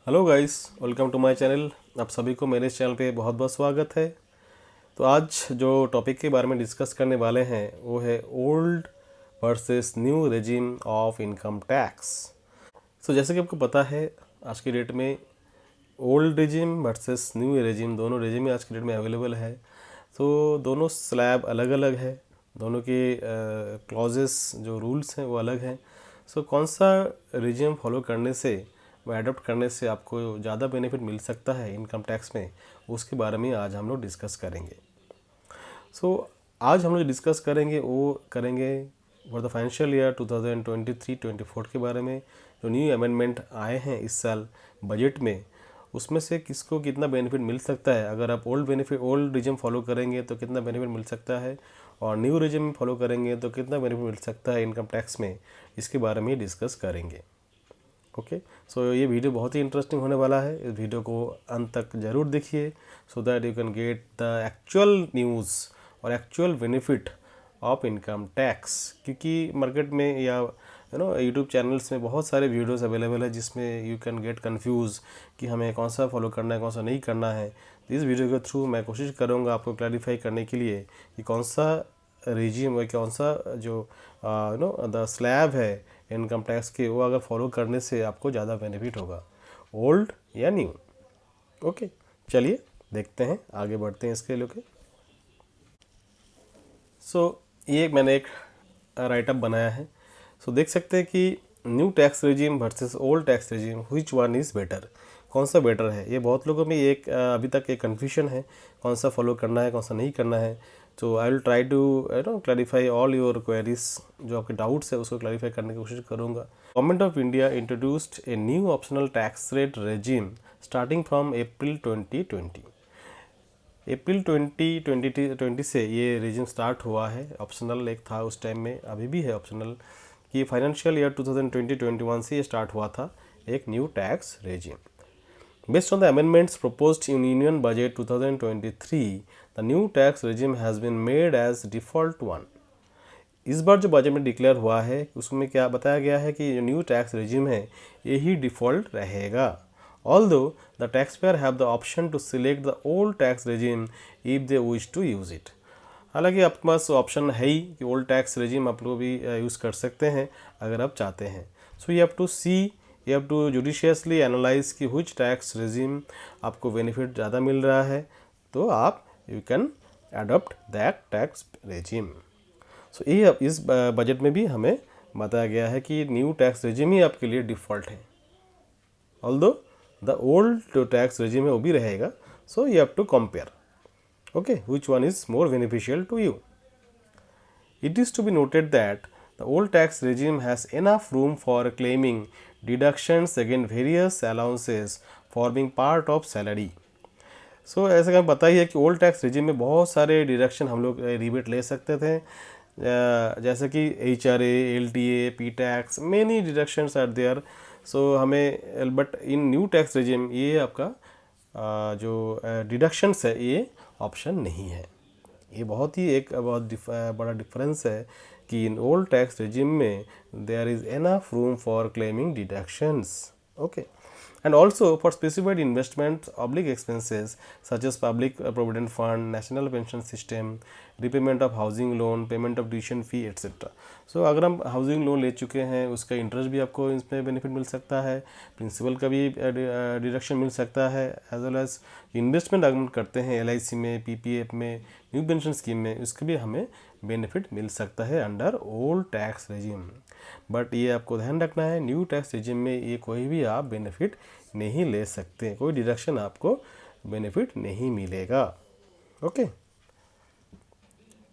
Hello guys, welcome to my channel. आप सभी को मेरे चैनल पे बहुत बहुत स्वागत है। तो आज जो टॉपिक के बारे में डिस्कस करने वाले हैं वो है old versus new regime of income tax. तो जैसे कि आपको पता है, आज की डेट में old regime versus new regime, दोनों रेजिम आज की डेट में अवेलेबल है। तो दोनों स्लैब अलग अलग है, दोनों के क्लॉजेस जो रूल्स हैं वो अलग हैं। सो कौन सा रेजिम फॉलो करने से, वो अडॉप्ट करने से आपको ज़्यादा बेनिफिट मिल सकता है इनकम टैक्स में, उसके बारे में आज हम लोग डिस्कस करेंगे। आज हम लोग डिस्कस करेंगे वो करेंगे फॉर द फाइनेंशियल ईयर 2023-24 के बारे में। जो न्यू अमेंडमेंट आए हैं इस साल बजट में, उसमें से किसको कितना बेनिफिट मिल सकता है। अगर आप ओल्ड रिजिम फॉलो करेंगे तो कितना बेनिफिट मिल सकता है, और न्यू रिजिम फॉलो करेंगे तो कितना बेनिफिट मिल सकता है इनकम टैक्स में, इसके बारे में डिस्कस करेंगे। ओके, सो ये वीडियो बहुत ही इंटरेस्टिंग होने वाला है। इस वीडियो को अंत तक ज़रूर देखिए so that you can get the actual news और actual benefit of income tax. क्योंकि मार्केट में या यूट्यूब चैनल्स में बहुत सारे वीडियोस अवेलेबल है जिसमें यू कैन गेट कंफ्यूज कि हमें कौन सा फॉलो करना है, कौन सा नहीं करना है। इस वीडियो के थ्रू मैं कोशिश करूँगा आपको क्लैरिफाई करने के लिए कि कौन सा रेजिम है, कौन सा जो द स्लैब है इनकम टैक्स के, वो अगर फॉलो करने से आपको ज़्यादा बेनिफिट होगा, ओल्ड या न्यू। ओके, चलिए देखते हैं, आगे बढ़ते हैं इसके लेके। ये मैंने एक राइटअप बनाया है। देख सकते हैं कि new tax regime versus old tax regime, which one is better, कौन सा बेटर है। ये बहुत लोगों में एक अभी तक एक कन्फ्यूजन है, कौन सा फॉलो करना है, कौन सा नहीं करना है। तो I will try to clarify all your queries, जो आपके डाउट्स है उसको क्लैरिफाई करने की कोशिश करूँगा। Government of India introduced a new optional tax rate regime starting from April 2020। अप्रैल 2020 से ये रेजिम स्टार्ट हुआ है। ऑप्शनल एक था उस टाइम में, अभी भी है ऑप्शनल, कि फाइनेंशियल ईयर 2020-21 से ये स्टार्ट हुआ था एक new tax regime. Based on the amendments proposed in Union Budget 2023, the new tax regime has been made as default one. इस बार जो बजट में डिक्लेयर हुआ है उसमें क्या बताया गया है कि जो न्यू टैक्स रेजिम है यही डिफ़ॉल्ट रहेगा। Although the taxpayer have the option to select the old tax regime if they wish to use it. हालांकि आपके पास ऑप्शन है ही कि ओल्ड टैक्स रेजिम आप लोग भी यूज़ कर सकते हैं अगर आप चाहते हैं। So you have to see, you have to judiciously analyse कि व्हिच टैक्स रेजिम आपको बेनिफिट ज़्यादा मिल रहा है, तो आप you can adopt that tax regime. ये इस बजट में भी हमें बताया गया है कि न्यू टैक्स रेजिम ही आपके लिए डिफ़ॉल्ट है, ऑल्दो द ओल्ड जो टैक्स रेजिम है वो भी रहेगा। So you have to compare, okay, which one is more beneficial to you. It is to be noted that the old tax regime has enough room for claiming deductions against various allowances forming part of salary. ऐसा हमें पता ही है कि old tax regime में बहुत सारे deduction हम लोग रिबेट ले सकते थे, जैसे कि HRA, LTA, P tax, many deductions are there. हमें but in new tax regime ये आपका जो डिडक्शंस है ये ऑप्शन नहीं है। ये बहुत ही एक बहुत बड़ा डिफरेंस है कि इन ओल्ड टैक्स रेजिम में there is enough room for claiming deductions. Okay, and also for specified investments, oblique expenses such as public provident fund, national pension system, repayment of housing loan, payment of tuition fee etc. अगर हम housing loan ले चुके हैं उसका interest भी आपको इसमें benefit मिल सकता है, प्रिंसिपल का भी डिडक्शन मिल सकता है, एज वेल एज इन्वेस्टमेंट अगर हम करते हैं LIC में, PPF में, न्यू पेंशन स्कीम में, उसके भी हमें बेनिफिट मिल सकता है under old tax regime. But ये आपको ध्यान रखना है, न्यू टैक्स रेजिम में ये कोई भी आप बेनिफिट नहीं ले सकते, कोई डिडक्शन आपको बेनिफिट नहीं मिलेगा। ओके,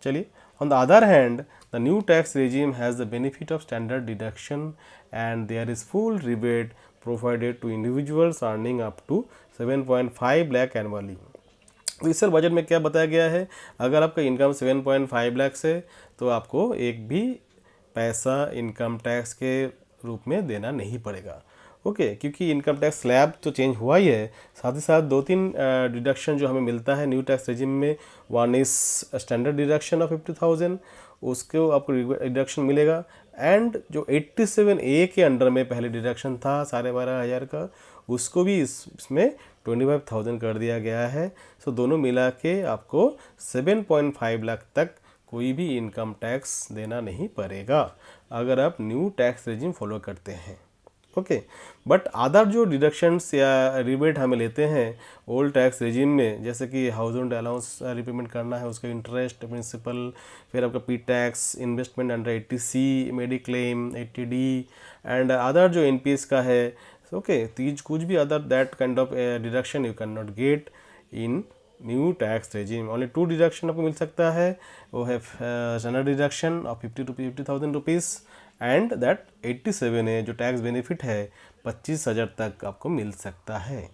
चलिए, on the other hand the new tax regime has the benefit of standard deduction and there is full rebate provided to individuals earning up to 7.5 lakh annually. तो इस साल बजट में क्या बताया गया है, अगर आपका इनकम 7.5 लाख से, तो आपको एक भी पैसा इनकम टैक्स के रूप में देना नहीं पड़ेगा। ओके, क्योंकि इनकम टैक्स स्लैब तो चेंज हुआ ही है, साथ ही साथ 2-3 डिडक्शन जो हमें मिलता है न्यू टैक्स रेजिम में। One is standard deduction of 50,000, उसको आपको डिडक्शन मिलेगा, एंड जो 87A के अंडर में पहले डिडक्शन था 12,500 का, उसको भी इसमें 25,000 कर दिया गया है। सो दोनों मिला के आपको 7.5 लाख तक कोई भी इनकम टैक्स देना नहीं पड़ेगा अगर आप न्यू टैक्स रेजिम फॉलो करते हैं। ओके, बट अदर जो डिडक्शंस या रिबेट हमें लेते हैं ओल्ड टैक्स रेजिम में, जैसे कि हाउस होल्ड अलाउंस रिपेमेंट करना है, उसका इंटरेस्ट, प्रिंसिपल, फिर आपका P tax, investment under 80C, mediclaim, 80D and other जो NPS का है, ओके, तीज कुछ भी other that kind of deduction you can not get in new tax regime. Only 2 deduction आपको मिल सकता है, वो है standard deduction of 50,000 rupees and that 87A जो टैक्स बेनिफिट है 25,000 तक आपको मिल सकता है।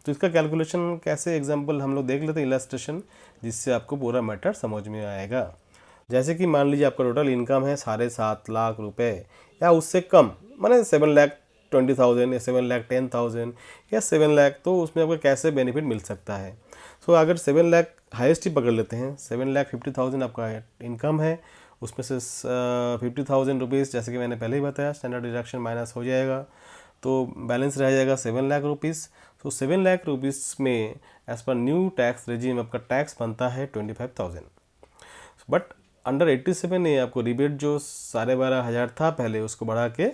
तो इसका कैलकुलेशन कैसे, एग्जांपल हम लोग देख लेते हैं इलस्ट्रेशन, जिससे आपको पूरा मैटर समझ में आएगा। जैसे कि मान लीजिए आपका टोटल इनकम है 7.5 लाख रुपए या उससे कम, माने 7,20,000 या 7,10,000 या 7 लाख, तो उसमें आपको कैसे बेनिफिट मिल सकता है। सो अगर 7 लाख हाईएस्ट ही पकड़ लेते हैं, 7,50,000 आपका इनकम है, उसमें से 50,000 रुपीज़ जैसे कि मैंने पहले ही बताया स्टैंडर्ड डिडक्शन माइनस हो जाएगा, तो बैलेंस रह जाएगा 7 लाख रुपीज़। तो 7 लाख रुपीज़ में as per new tax regime आपका टैक्स बनता है 25,000। बट अंडर 87A आपको रिबेट जो 12,500 था पहले, उसको बढ़ा के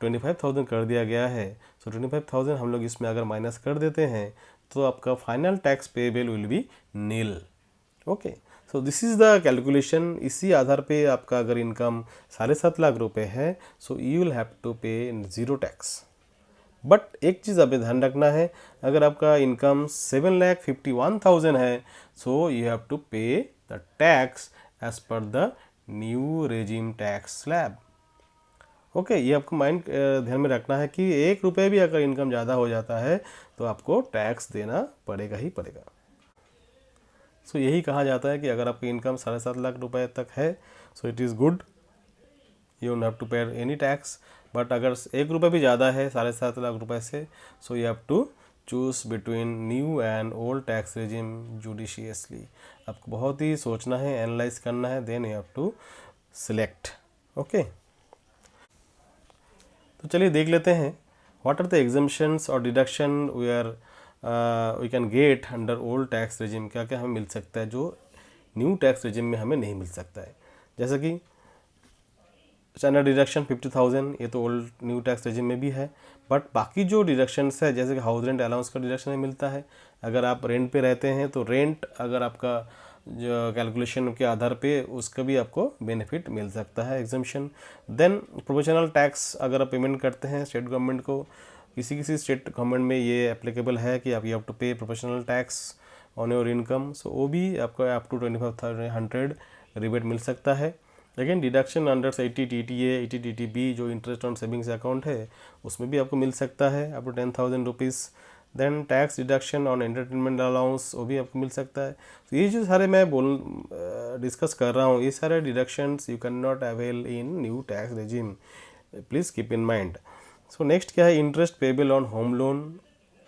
25,000 कर दिया गया है। सो 25,000 हम लोग इसमें अगर माइनस कर देते हैं तो आपका final tax payable will be nil. Okay, so this is the calculation. इसी आधार पे आपका अगर इनकम 7.5 लाख रुपए है, so you will have to pay 0 tax. But एक चीज़ आपने ध्यान रखना है, अगर आपका इनकम 7,51,000 है, so you have to pay the tax as per the new regime tax slab. Okay, ये आपको माइंड ध्यान में रखना है कि 1 रुपये भी अगर इनकम ज़्यादा हो जाता है तो आपको टैक्स देना पड़ेगा ही पड़ेगा। सो यही कहा जाता है कि अगर आपकी इनकम 7.5 लाख रुपए तक है, so it is good, you don't have to pay any tax. But अगर 1 रुपये भी ज़्यादा है 7.5 लाख रुपए से, so you have to choose between new and old tax regime judiciously. आपको बहुत ही सोचना है, एनालाइज करना है, then you have to select. Okay, तो चलिए देख लेते हैं व्हाट आर द एग्जम्पशंस और deduction we can get under old tax regime. क्या क्या हमें मिल सकता है जो न्यू टैक्स रेजिम में हमें नहीं मिल सकता है। जैसे कि स्टैंडर्ड डिडक्शन 50,000, ये तो ओल्ड न्यू टैक्स रेजिम में भी है। बट बाकी जो डिडक्शंस है, जैसे कि हाउस रेंट अलाउंस का डिडक्शन मिलता है, अगर आप रेंट पे रहते हैं तो रेंट अगर आपका जो कैलकुलेशन के आधार पे उसका भी आपको बेनिफिट मिल सकता है, एग्जम्पशन। देन प्रोफेशनल टैक्स अगर आप पेमेंट करते हैं स्टेट गवर्नमेंट को, किसी किसी स्टेट गवर्नमेंट में ये एप्लीकेबल है कि आप you have to pay professional tax on your income, so वो भी आपको अप टू 25,100 रिबेट मिल सकता है। लेकिन डिडक्शन अंडर 80 TTA 80 TTB जो इंटरेस्ट ऑन सेविंग्स अकाउंट है, उसमें भी आपको मिल सकता है up to 10,000 rupees. Then tax deduction on entertainment allowance, वो भी आपको मिल सकता है। तो ये जो सारे मैं डिस्कस कर रहा हूँ, ये सारे deductions you can not avail in new tax regime, please keep in mind. So next क्या है, interest payable on home loan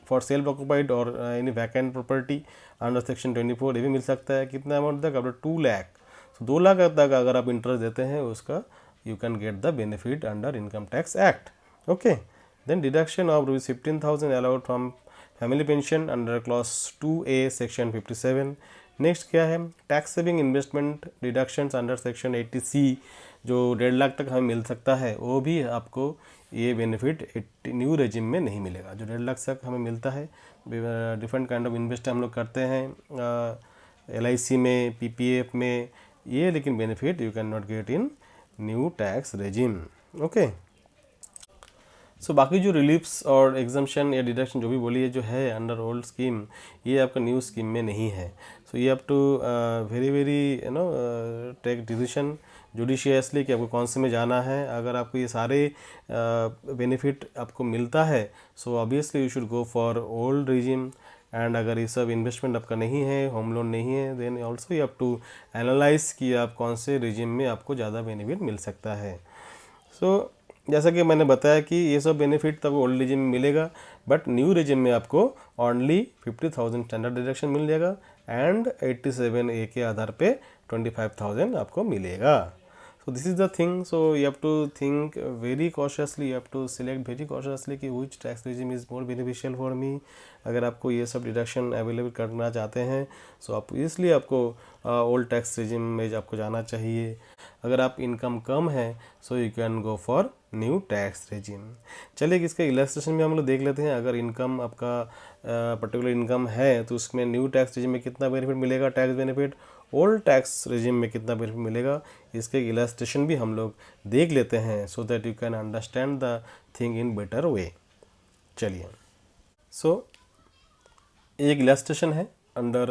for self occupied और any vacant property under section 24, ये भी मिल सकता है। कितना अमाउंट तक, अब 2 लाख। सो 2 लाख तक अगर आप इंटरेस्ट देते हैं उसका you can get the benefit under income tax act. Okay, then deduction of ₹15,000 allowed from family pension under clause 2A section 57। Next क्या है, tax saving investment deductions under section 80C जो 1.5 लाख तक हमें मिल सकता है, वो भी आपको ये बेनिफिट न्यू रेजिम में नहीं मिलेगा। जो 1.5 लाख तक हमें मिलता है, डिफरेंट काइंड ऑफ इन्वेस्ट हम लोग करते हैं LIC में, PPF में, ये लेकिन benefit you can not get in new tax regime. Okay, so बाकी जो रिलीफ्स और एग्जम्पशन या डिडक्शन जो भी बोलिए जो है अंडर ओल्ड स्कीम, ये आपका न्यू स्कीम में नहीं है। सो ये up to very take decision judiciously कि आपको कौन से में जाना है। अगर आपको ये सारे बेनिफिट आपको मिलता है, so obviously you should go for old regime. And अगर ये सब इन्वेस्टमेंट आपका नहीं है, होम लोन नहीं है, then also you have to analyse कि आप कौन से रेजिम में आपको ज़्यादा बेनिफिट मिल सकता है। सो जैसा कि मैंने बताया कि ये सब बेनिफिट तब ओल्ड रेजिम में मिलेगा, बट न्यू रेजिम में आपको ओनली 50,000 स्टैंडर्ड डिडक्शन मिल जाएगा एंड 87A के आधार पे 25,000 आपको मिलेगा। So this is the thing. So you have to think very cautiously, you have to select very cautiously कि which tax regime is more beneficial for me. अगर आपको ये सब डिडक्शन अवेलेबल करना चाहते हैं सो आप इसलिए आपको ओल्ड टैक्स रेजिम में आपको जाना चाहिए. अगर आप इनकम कम है so you can go for new tax regime. चलिए इसके इलस्ट्रेशन में हम लोग देख लेते हैं. अगर इनकम आपका पर्टिकुलर इनकम है तो उसमें न्यू टैक्स रेजिम में कितना बेनिफिट मिलेगा, tax benefit, old tax regime में कितना बेनिफिट मिलेगा, इसके इलस्ट्रेशन भी हम लोग देख लेते हैं सो that you can understand the thing in better way. चलिए सो एक इलस्ट्रेशन है under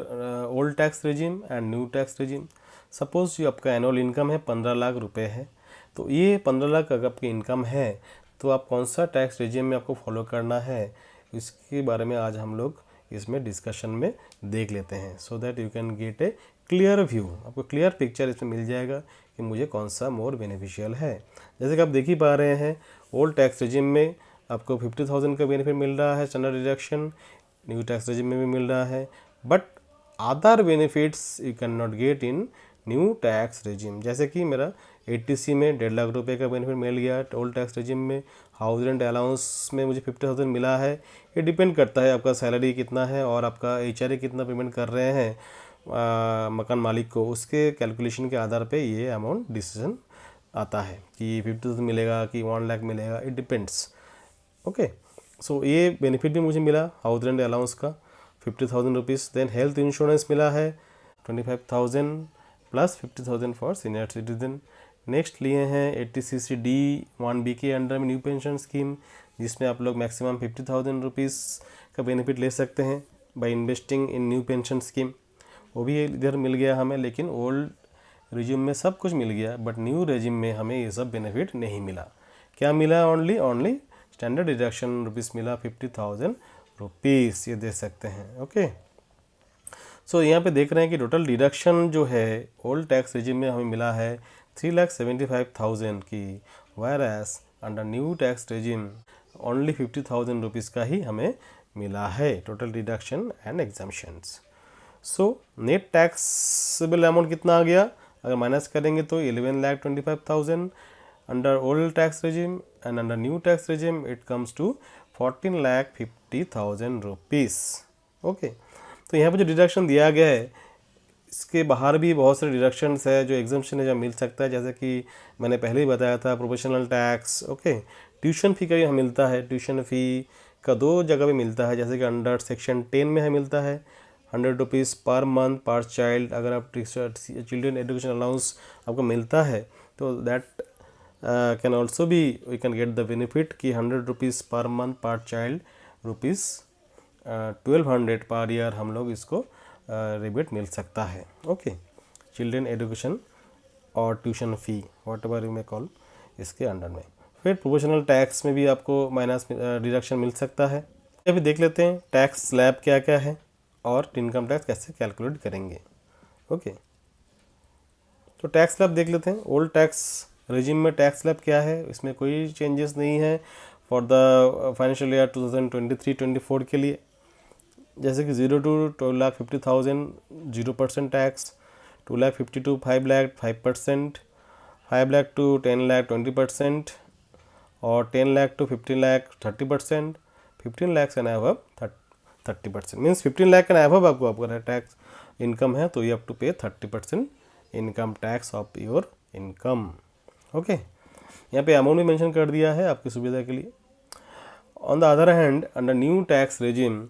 old tax regime and new tax regime. Suppose जो आपका एनुअल इनकम है 15 लाख रुपए है, तो ये 15 लाख अगर आपकी इनकम है तो आप कौन सा टैक्स रेजिम में आपको फॉलो करना है, इसके बारे में आज हम लोग इसमें डिस्कशन में देख लेते हैं सो that you can gate A clear view. आपको क्लियर पिक्चर इसमें मिल जाएगा कि मुझे कौन सा मोर बेनिफिशियल है. जैसे कि आप देख ही पा रहे हैं ओल्ड टैक्स रेजिम में आपको 50,000 का बेनिफिट मिल रहा है standard deduction, new tax regime में भी मिल रहा है, but other benefits you can not get in new tax regime. जैसे कि मेरा 80C में 1.5 लाख रुपए का बेनिफिट मिल गया ओल्ड टैक्स रेजिम में. हाउस रेंट अलाउंस में मुझे 50,000 मिला है. ये डिपेंड करता है आपका सैलरी कितना है और आपका HRA कितना पेमेंट कर रहे हैं मकान मालिक को, उसके कैलकुलेशन के आधार पे ये अमाउंट डिसीजन आता है कि 50,000 मिलेगा कि 1 लाख मिलेगा, इट डिपेंड्स. ओके सो ये बेनिफिट भी मुझे मिला हाउस रेंट अलाउंस का 50,000 रुपीज़. देन हेल्थ इंश्योरेंस मिला है 25,000 plus 50,000 for senior citizen. Next लिए हैं 80CCD1B के अंडर में न्यू पेंशन स्कीम, जिसमें आप लोग मैक्सिमम 50,000 रुपीज़ का बेनिफिट ले सकते हैं by investing in new pension scheme. वो भी इधर मिल गया हमें, लेकिन ओल्ड रेजिम में सब कुछ मिल गया बट न्यू रेजिम में हमें ये सब बेनिफिट नहीं मिला. क्या मिला? ओनली स्टैंडर्ड डिडक्शन रुपीज़ मिला 50,000 रुपीज़, ये दे सकते हैं. ओके सो यहाँ पे देख रहे हैं कि टोटल डिडक्शन जो है ओल्ड टैक्स रेजिम में हमें मिला है 3,75,000 की, whereas under new tax regime only 50,000 rupees का ही हमें मिला है total deduction and exemptions. So net taxable amount कितना आ गया? अगर माइनस करेंगे तो 11,25,000 under old tax regime and under new tax regime it comes to 14,50,000 rupees. Okay तो यहाँ पे जो डिडक्शन दिया गया है इसके बाहर भी बहुत सारे डिडक्शंस है जो एग्जाम्पशन है जो मिल सकता है. जैसे कि मैंने पहले ही बताया था professional tax. Okay tuition fee का यहाँ मिलता है, ट्यूशन फ़ी का 2 जगह पे मिलता है. जैसे कि अंडर सेक्शन 10 में है मिलता है 100 रुपीज़ पर मंथ पर चाइल्ड. अगर आप चिल्ड्रन एजुकेशन अलाउंस आपको मिलता है तो that can also be we can get the benefit कि 100 रुपीज़ पर मंथ पर चाइल्ड रुपीज़ 1200 पर ईयर हम लोग इसको रिबेट मिल सकता है. ओके चिल्ड्रन एजुकेशन और tuition fee what ever you may call इसके अंडर में. फिर प्रोफेशनल टैक्स में भी आपको माइनस डिडक्शन मिल सकता है. अभी देख लेते हैं टैक्स स्लैब क्या क्या है और इनकम टैक्स कैसे कैलकुलेट करेंगे. ओके तो टैक्स स्लैब देख लेते हैं. ओल्ड टैक्स रेजिम में टैक्स स्लैब क्या है, इसमें कोई चेंजेस नहीं है फॉर द फाइनेंशियल ईयर 2023-24 के लिए. जैसे कि 0 to 2,50,000 0% tax, 2,50,000 to 5 lakh 5%, 5 lakh to 10 lakh 20%, और 10 lakh to 15 lakh 30%, 15 lakhs and above 30%. Means 15 lakh and above आपको आपका टैक्स इनकम है तो यू हैव टू पे 30% income tax of your income. Okay यहाँ पे अमाउंट भी मेंशन कर दिया है आपकी सुविधा के लिए. On the other hand under new tax regime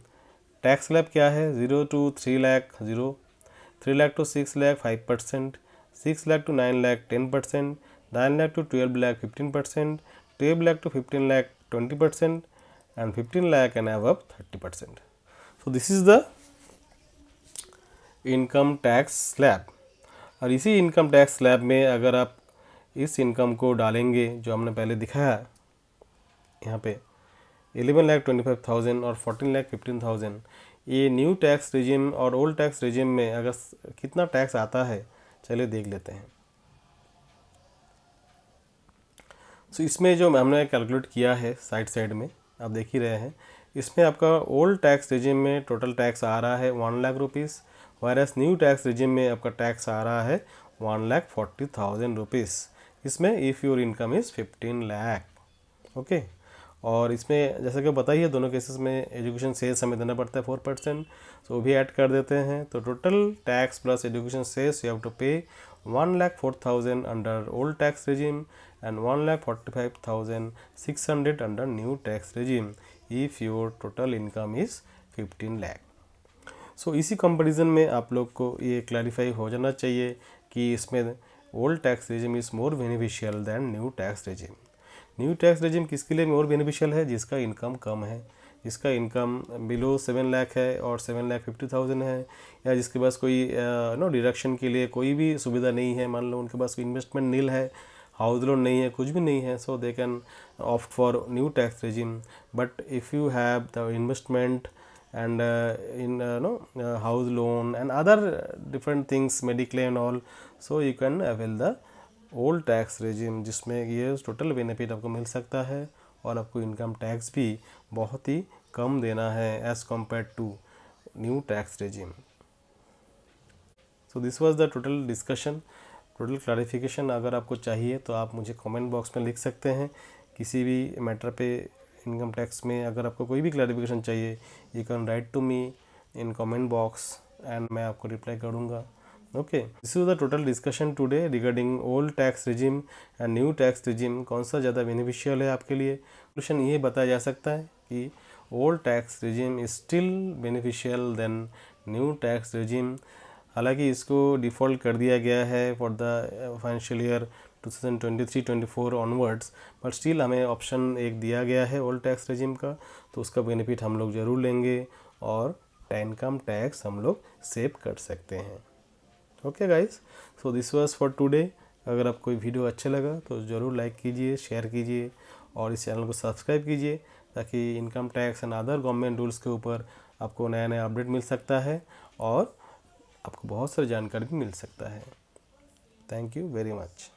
tax slab क्या है? 0 to 3 lakh 0, 3 lakh to 6 lakh 5%, 6 lakh to 9 lakh 10%, 9 lakh to 12 lakh 15%, 12 lakh to 15 lakh 20%, and 15 lakh and above 30%. So this is the income tax slab. और इसी income tax slab में अगर आप इस income को डालेंगे जो हमने पहले दिखाया यहाँ पे 11,25,000 और 14,15,000, ये न्यू टैक्स रेजिम और ओल्ड टैक्स रेजिम में अगर कितना टैक्स आता है चलिए देख लेते हैं. सो इसमें जो हमने कैलकुलेट किया है साइड में आप देख ही रहे हैं, इसमें आपका ओल्ड टैक्स रेजिम में टोटल टैक्स आ रहा है 1 lakh rupees, virus new tax regime में आपका टैक्स आ रहा है 1,40,000 रुपीज़. इसमें if your income is 15 lakh. Okay, और इसमें जैसा कि बताइए दोनों केसेस में एजुकेशन सेस हमें देना पड़ता है 4%, सो वो भी ऐड कर देते हैं। तो total tax plus education cess you have to pay 1,04,000 under old tax regime and 1,45,600 under new tax regime if your total income is 15 lakh. So इसी कंपैरिजन में आप लोग को ये क्लैरिफाई हो जाना चाहिए कि इसमें old tax regime is more beneficial than new tax regime. New tax regime किसके लिए मोर बेनिफिशियल है? जिसका इनकम कम है, जिसका इनकम बिलो 7 लाख है और 7,50,000 है, या जिसके पास कोई डिडक्शन के लिए कोई भी सुविधा नहीं है, मान लो उनके पास कोई इन्वेस्टमेंट नील है, हाउस लोन नहीं है, कुछ भी नहीं है, so they can opt for new tax regime. But if you have the investment and in house loan and other different things, mediclaim and all, so you can avail the old tax regime, जिसमें ये total benefit आपको मिल सकता है और आपको income tax भी बहुत ही कम देना है as compare to new tax regime. So this was the total discussion, total clarification. अगर आपको चाहिए तो आप मुझे कमेंट बॉक्स में लिख सकते हैं किसी भी मैटर पे, इनकम टैक्स में अगर आपको कोई भी क्लैरिफिकेशन चाहिए, you can write to me in comment box and मैं आपको रिप्लाई करूँगा। Okay, this is the total discussion today regarding old tax regime and new tax regime. कौन सा ज़्यादा बेनिफिशियल है आपके लिए? क्वेश्चन ये बताया जा सकता है कि old tax regime is still beneficial then new tax regime. हालांकि इसको डिफ़ॉल्ट कर दिया गया है for the financial year 2023-24 onwards, but still हमें ऑप्शन एक दिया गया है ओल्ड टैक्स रेजिम का, तो उसका बेनिफिट हम लोग ज़रूर लेंगे और इनकम टैक्स हम लोग सेव कर सकते हैं। Okay guys, so this was for today. अगर आपको वीडियो अच्छा लगा तो ज़रूर लाइक कीजिए, शेयर कीजिए और इस चैनल को सब्सक्राइब कीजिए, ताकि income tax and other government rules के ऊपर आपको नया नया अपडेट मिल सकता है और आपको बहुत सारी जानकारी भी मिल सकता है। Thank you very much.